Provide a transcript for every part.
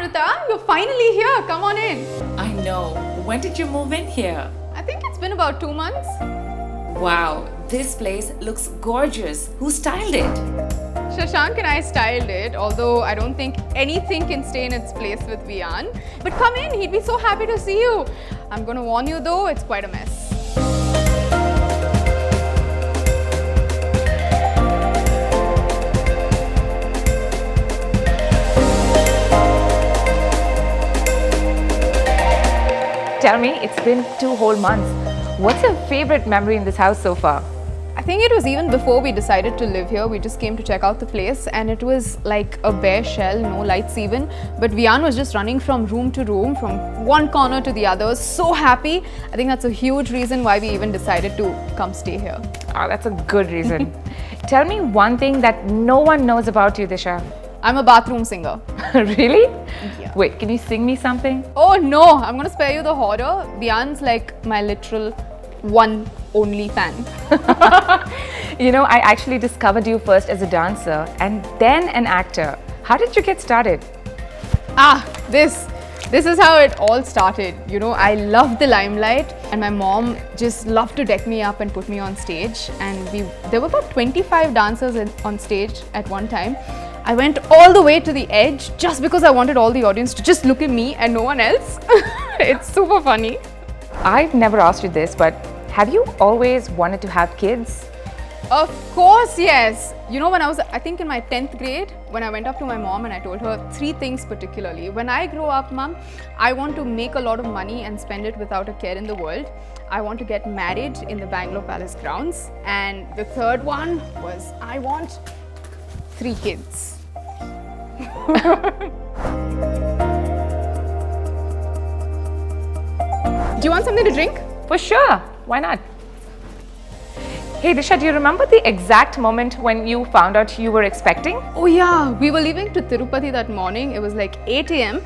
Amrita, you're finally here. Come on in. I know. When did you move in here? I think it's been about 2 months. Wow, this place looks gorgeous. Who styled it? Shashank and I styled it, although I don't think anything can stay in its place with Vian. But come in, he'd be so happy to see you. I'm going to warn you though, it's quite a mess. Tell me, it's been 2 whole months. What's your favorite memory in this house so far? I think it was even before we decided to live here. We just came to check out the place and it was like a bare shell, no lights even. But Vian was just running from room to room, from one corner to the other, so happy. I think that's a huge reason why we even decided to come stay here. Oh, that's a good reason. Tell me one thing that no one knows about you, Disha. I'm a bathroom singer. Really? Yeah. Wait, can you sing me something? Oh no, I'm gonna spare you the horror. Vian's like my literal one only fan. You know, I actually discovered you first as a dancer and then an actor. How did you get started? This is how it all started. You know, I loved the limelight and my mom just loved to deck me up and put me on stage. And there were about 25 dancers on stage at one time. I went all the way to the edge just because I wanted all the audience to just look at me and no one else. It's super funny. I've never asked you this, but have you always wanted to have kids? Of course, yes. You know, when I was, I think in my 10th grade, when I went up to my mom and I told her 3 things particularly. When I grow up, Mom, I want to make a lot of money and spend it without a care in the world. I want to get married in the Bangalore Palace grounds. And the third one was, I want 3 kids. Do you want something to drink? For sure. Why not? Hey Disha, do you remember the exact moment when you found out you were expecting? Oh yeah, we were leaving to Tirupati that morning. It was like 8 a.m.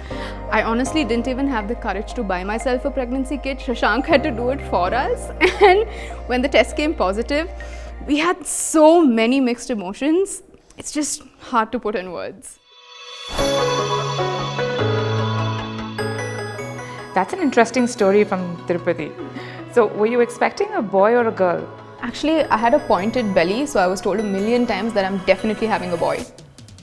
I honestly didn't even have the courage to buy myself a pregnancy kit. Shashank had to do it for us. And when the test came positive, we had so many mixed emotions. It's just hard to put in words. That's an interesting story from Tirupati. So, were you expecting a boy or a girl? Actually, I had a pointed belly, so I was told a million times that I'm definitely having a boy.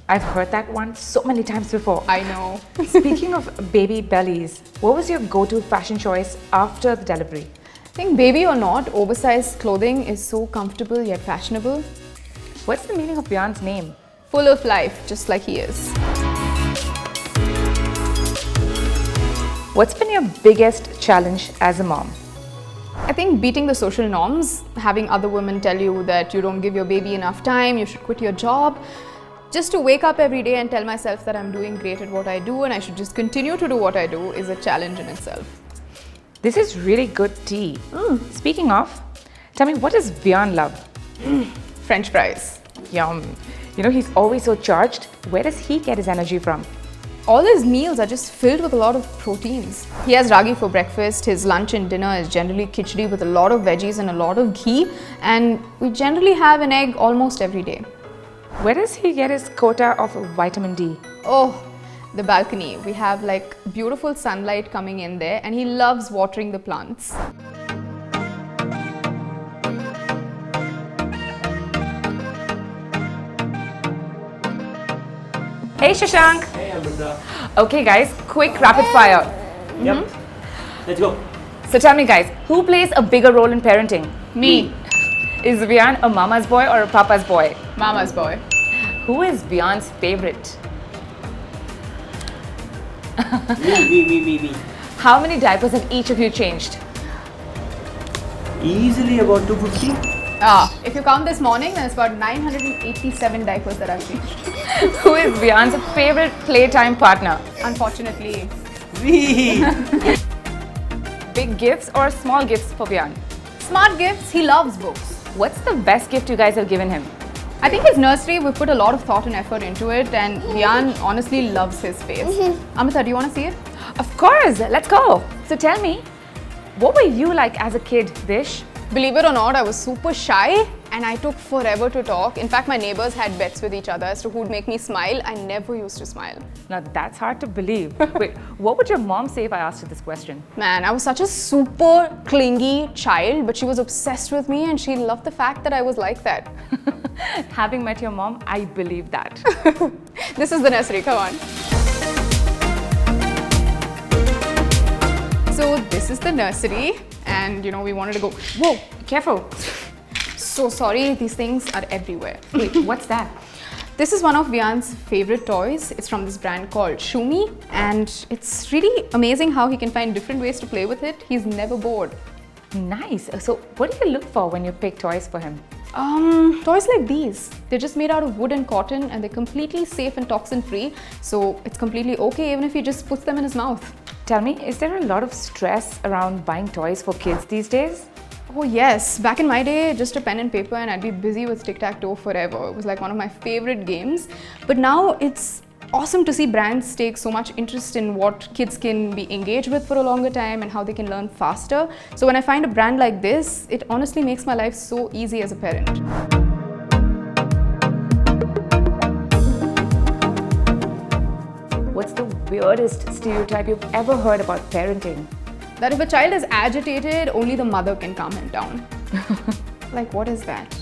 I've heard that one so many times before. I know. Speaking of baby bellies, what was your go-to fashion choice after the delivery? I think baby or not, oversized clothing is so comfortable yet fashionable. What's the meaning of Vian's name? Full of life, just like he is. What's been your biggest challenge as a mom? I think beating the social norms, having other women tell you that you don't give your baby enough time, you should quit your job. Just to wake up every day and tell myself that I'm doing great at what I do and I should just continue to do what I do is a challenge in itself. This is really good tea. Speaking of, tell me, what does Vian love? French fries. Yum. You know, he's always so charged. Where does he get his energy from? All his meals are just filled with a lot of proteins. He has ragi for breakfast. His lunch and dinner is generally khichdi with a lot of veggies and a lot of ghee. And we generally have an egg almost every day. Where does he get his quota of vitamin D? Oh, the balcony. We have like beautiful sunlight coming in there and he loves watering the plants. Hey Shashank! Hey Amrita. Okay guys, quick rapid fire. Yep. Let's go. So tell me guys, who plays a bigger role in parenting? Me, Is Vian a mama's boy or a papa's boy? mama's boy. Who is Vian's favorite? Me. How many diapers have each of you changed? Easily about 250. If you count this morning, then it's about 987 diapers that I've changed. Who is Vian's favorite playtime partner? Unfortunately. Me. Big gifts or small gifts for Vian? Smart gifts, he loves books. What's the best gift you guys have given him? I think his nursery, we put a lot of thought and effort into it and Vian honestly loves his space. Amrita, do you want to see it? Of course, let's go. So tell me, what were you like as a kid, Dish? Believe it or not, I was super shy and I took forever to talk. In fact, my neighbors had bets with each other as to who'd make me smile. I never used to smile. Now that's hard to believe. Wait, what would your mom say if I asked you this question? Man, I was such a super clingy child, but she was obsessed with me and she loved the fact that I was like that. Having met your mom, I believe that. This is the nursery, come on. So this is the nursery and we wanted to go, whoa, Careful. so sorry, these things are everywhere. Wait, what's that? This is one of Vian's favorite toys. It's from this brand called Shumi and it's really amazing how he can find different ways to play with it. He's never bored. Nice. So what do you look for when you pick toys for him? Toys like these. They're just made out of wood and cotton and they're completely safe and toxin free. So it's completely okay even if he just puts them in his mouth. Tell me, is there a lot of stress around buying toys for kids these days? Oh yes, back in my day, just a pen and paper and I'd be busy with tic-tac-toe forever. It was like one of my favorite games. But now it's awesome to see brands take so much interest in what kids can be engaged with for a longer time and how they can learn faster. So when I find a brand like this, it honestly makes my life so easy as a parent. What's the weirdest stereotype you've ever heard about parenting? That if a child is agitated, only the mother can calm him down. Like, what is that?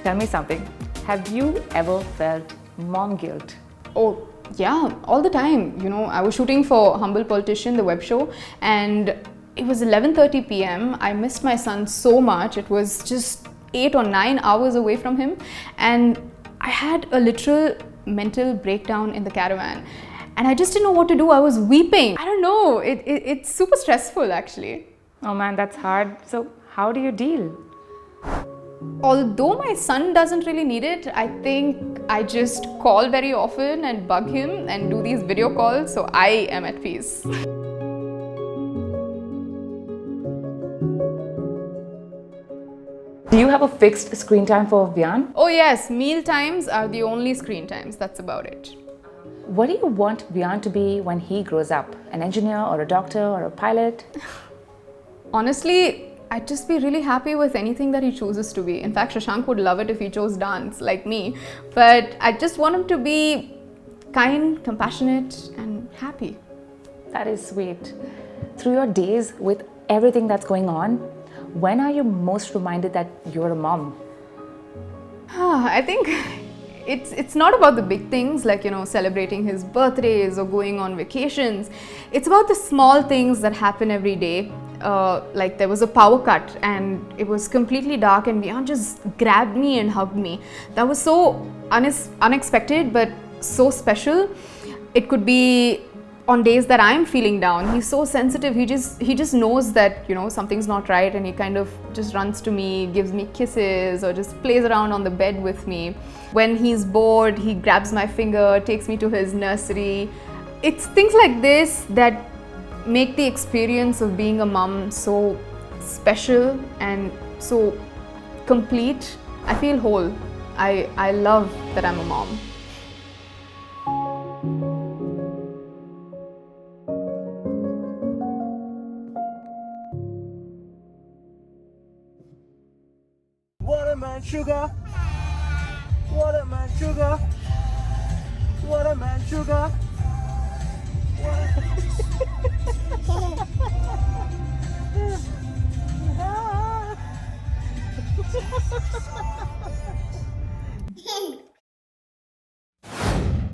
Tell me something. Have you ever felt mom guilt? Oh, yeah, all the time. I was shooting for Humble Politician, the web show, and it was 11:30 p.m. I missed my son so much. It was just 8 or 9 hours away from him, and I had a literal mental breakdown in the caravan. And I just didn't know what to do. I was weeping. I don't know. It's super stressful, actually. Oh man, that's hard. So how do you deal? Although my son doesn't really need it, I think I just call very often and bug him and do these video calls, so I am at peace. Do you have a fixed screen time for Vian? Oh yes, meal times are the only screen times. That's about it. What do you want Vian to be when he grows up? An engineer or a doctor or a pilot? Honestly, I'd just be really happy with anything that he chooses to be. In fact, Shashank would love it if he chose dance, like me. But I just want him to be kind, compassionate, and happy. That is sweet. Through your days with everything that's going on, when are you most reminded that you're a mom? I think it's not about the big things like, celebrating his birthdays or going on vacations. It's about the small things that happen every day. Like there was a power cut and it was completely dark and Vian just grabbed me and hugged me. That was so unexpected but so special. It could be on days that I'm feeling down. He's so sensitive. He just knows that something's not right and he kind of just runs to me, gives me kisses or just plays around on the bed with me. When he's bored, he grabs my finger, takes me to his nursery. It's things like this that make the experience of being a mom so special and so complete. I feel whole. I love that I'm a mom. Watermelon sugar. Watermelon sugar. Watermelon sugar.